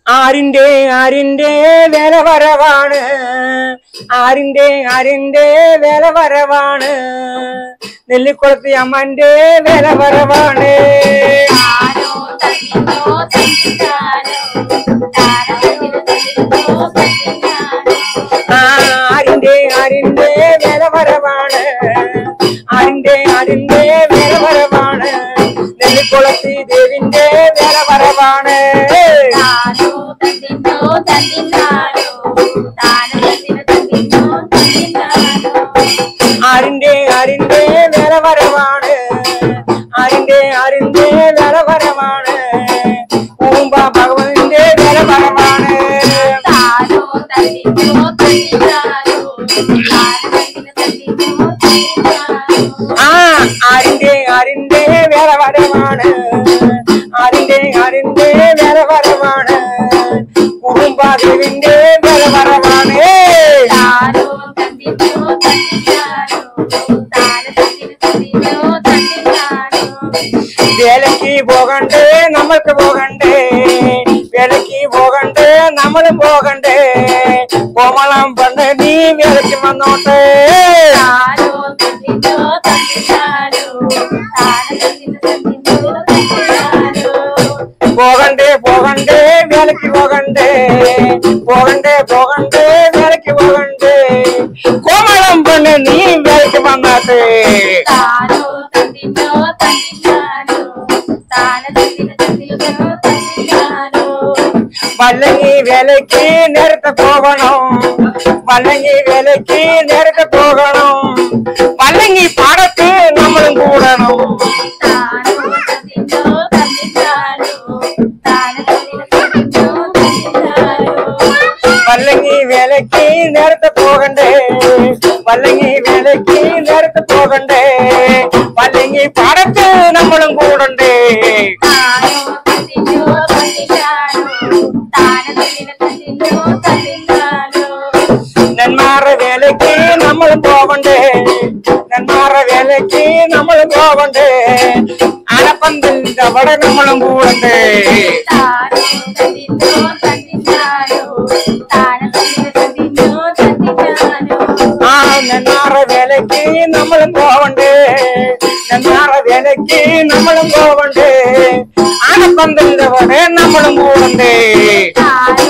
ആരിന്റെ ആരിന്റെ വേല വരവാണ്, ആരിന്റെ ആരിന്റെ വേല വരവാണ്, നെല്ലിക്കുളത്തി അമ്മന്റെ വേല വരവാണ്. ആരിന്റെ ആരിന്റെ വേല വരവാണ്, ആരിന്റെ ആരിന്റെ വേല വരവാണ്, നെല്ലിക്കുളത്തി ദേവിന്റെ വേല വരവാണ്. ആരിന്റെ ആരിന്റെ വേല വരവാണ്, ആരിന്റെ ആരിന്റെ വേല വരവാണ്, പൂമ്പ ഭഗവാന്റെ വേല വരവാണ്. ആരിന്റെ ആരിന്റെ വേല വരവാണ്, ആരിന്റെ ആരിന്റെ വേല വരവാണ്, കുടുംബാദേവിന്റെ വേല വരവാണ്. വേലയ്ക്ക് പോകണ്ടേ നമ്മൾക്ക് പോകണ്ടേ, വേലയ്ക്ക് പോകണ്ടേ നമ്മളും പോകണ്ടേ, കോമളം പണ്ട് നീ വേലയ്ക്ക് വന്നോട്ടെ. പോകണ്ടേ പോകണ്ടേ വേലയ്ക്ക് പോകണ്ടേ, പോകണ്ടേ പോകണ്ടേ വേലയ്ക്ക് പോകണ്ടേ, കോമളം പണ്ട് നീ വേലയ്ക്ക് വന്നാട്ടെ. വല്ലങ്ങി വേലയ്ക്ക് നേരത്തെ പോകണം, വല്ലങ്ങി വേലയ്ക്ക് നേരത്തെ പോകണം, വല്ലങ്ങി പാടത്ത് നമ്മളും കൂടണം. വല്ലങ്ങി വേലയ്ക്ക് നേരത്തെ പോകണ്ടേ, വല്ലങ്ങി വേലയ്ക്ക് നേരത്തെ പോകണ്ടേ, വല്ലങ്ങി പാടത്ത് നമ്മളും കൂടണ്ടേ. നെന്മാറ വേലയ്ക്ക് നമ്മളും പോകണ്ടേ, നെന്മാറ വേലയ്ക്ക് നമ്മളും പോകണ്ടേ, അനപ്പന്തലിന്റെ അവിടെ നമ്മളും കൂടണ്ടേ. നെന്മാറ വേലയ്ക്ക് നമ്മളും പോകണ്ടേ, നെന്മാറ വേലയ്ക്ക് നമ്മളും പോകണ്ടേ, അനപ്പന്തലിന്റെ അവിടെ നമ്മളും കൂടണ്ടേ. താനോ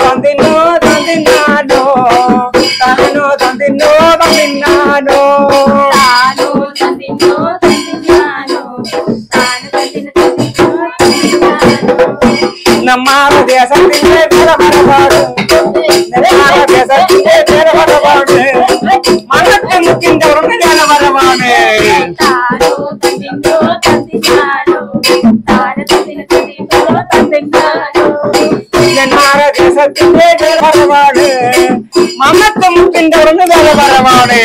തന്തിനോ തന്തിനാനോ, താനോ തന്തിനോ തന്തിനാനോ, നമ്മാറ ദേശത്തിന്റെ വേല വരവാണ്, നമ്മാറ ദേശത്തിന്റെ വേല വരവാണ്, മണ്ണത്തെ മുക്കിന്റെ ഉറങ്ങ വേല വരവാണ്. നെന്മാറ ദേശത്തിന്റെ വേല വരവാണ്, മണ്ണത്തെ മുക്കിന്റെ ഉറങ്ങ വേല വരവാണ്.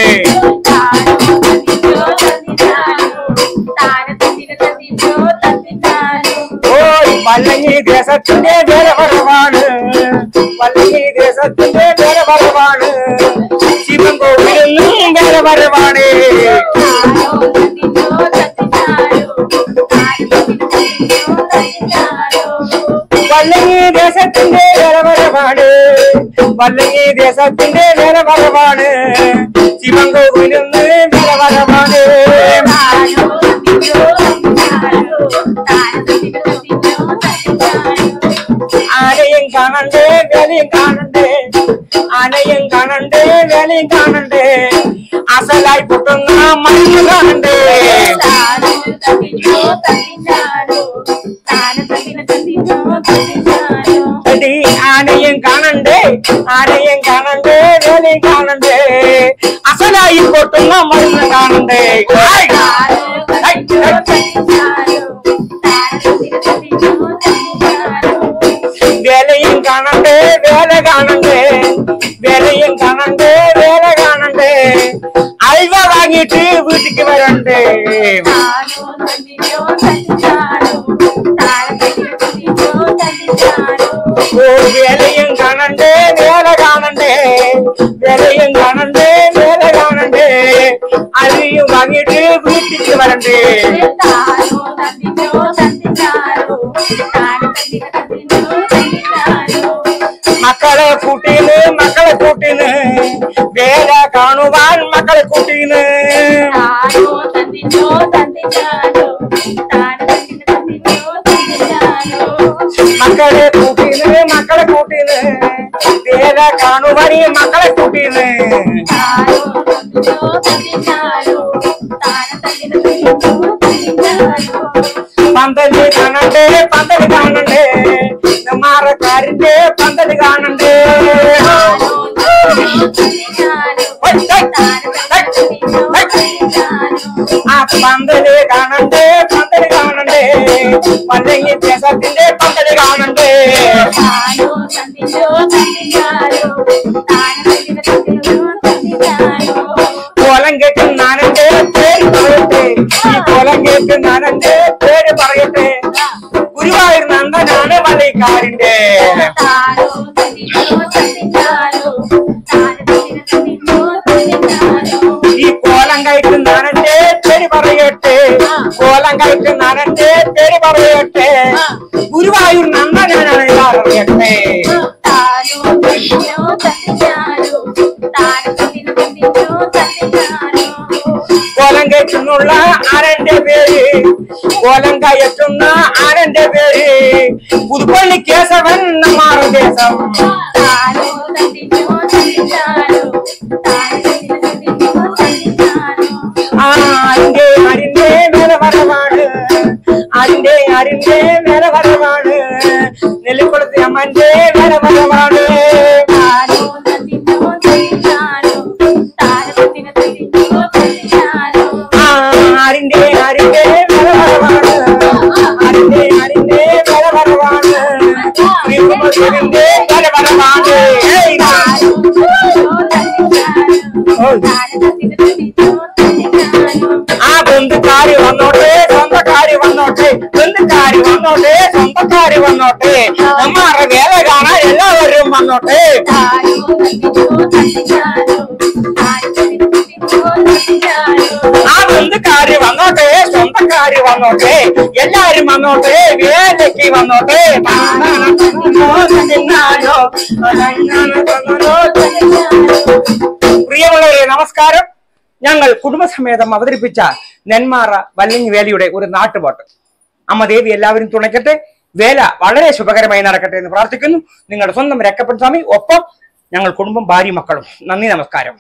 വല്ലങ്ങി ദേശത്തിന്റെ വേല വരവാണ്, വല്ലങ്ങി ദേശത്തിന്റെ വേല വരവാണ്, ശിവൻ കോവിലും വേല വരവാണ്. വല്ലങ്ങി ദേശത്തിന്റെ വേല വരവാണ്, വല്ലങ്ങി ദേശത്തിന്റെ വേല വരവാണ്, ശിവൻ കോവിലും വേല വരവാണ്. ആനയും കാണണ്ടേ വേലയും കാണണ്ടേ, ആനയും കാണണ്ടേ വേലയും കാണണ്ടേ, അസലായി പൊട്ടുന്ന മണ്ണ് കാണണ്ടേ. ആനയും കാണണ്ടേ, ആനയും കാണണ്ടേ വേലയും കാണണ്ടേ, അസലായി പൊട്ടുന്ന മണ്ണ് കാണണ്ടേ. വേലയും കാണണ്ടേ വേല കാണണ്ടേ, വേലയും കാണണ്ടേ വേല കാണണ്ടേ, അൽവ വാങ്ങിയിട്ട് വീട്ടിക്ക് വരണ്ടേ. വേലയും കാണണ്ടേ വേല കാണണ്ടേ, വേലയും കാണണ്ടേ വേല കാണണ്ടേ, അരിയും വാങ്ങിയിട്ട് വീട്ടിക്ക് വരണ്ടേ മക്കളെ കൂട്ടീന് വേല കാണുവാൻ മക്കളെ കൂട്ടീന് മക്കളെ കൂട്ടീന് വേല കാണുവാൻ മക്കളെ കൂട്ടീന് പന്തല് കാണണ്ടേ മാറക്കാരിന്റെ പന്തല് കാണണ്ടേ ആ പന്തല് കാണണ്ടേ പന്തങ്ങി ദേശത്തിന്റെ പന്തല് കാണണ്ടേ കോലം കേട്ട് നാനന്റെ പേര് പറയട്ടെ ഈ കോലം കേട്ട് നാനന്റെ പേര് പറയട്ടെ ഗുരുവായൂർ നന്ദനാണ് മലൈക്കാരിന്റെ ഈ കോലം കയറ്റ് നാനന്റെ പേര് പറയട്ടെ ഗുരുവായൂർ നന്ദനാണ് പറയട്ടെ കോലം കയറ്റുന്നുള്ള ആരന്റെ പേര് പുതുപ്പള്ളി കേശവൻ നമ്മാറ ദേശം ആരിന്റെ മേലെ വരവാണ് നെല്ലിക്കുളത്തെ അമ്മന്റെ മേലെ വരവാണ് ആരിന്റെ മേലെ വരവാണ് ആ ബന്ധുക്കാരി വന്നോട്ടെ സ്വന്തക്കാരി വന്നോട്ടെ നമ്മാറെ വേല കാണാൻ എല്ലാവരും വന്നോട്ടെ ആ ബന്ധുക്കാരി വന്നോട്ടെ സ്വന്തക്കാരി വന്നോട്ടെ എല്ലാരും വന്നോട്ടെ വേലയ്ക്ക് വന്നോട്ടെ പ്രിയമുള്ളവരെ നമസ്കാരം. ഞങ്ങൾ കുടുംബസമേതം അവതരിപ്പിച്ച നെന്മാറ വല്ലങ്ങി വേലയുടെ ഒരു നാട്ടുപാട്ട്. അമ്മ ദേവി എല്ലാവരും തുണയ്ക്കട്ടെ, വേല വളരെ ശുഭകരമായി നടക്കട്ടെ എന്ന് പ്രാർത്ഥിക്കുന്നു. നിങ്ങളുടെ സ്വന്തം രക്കപ്പൻ സ്വാമി, ഒപ്പം ഞങ്ങൾ കുടുംബം, ഭാര്യ, മക്കളും. നന്ദി, നമസ്കാരം.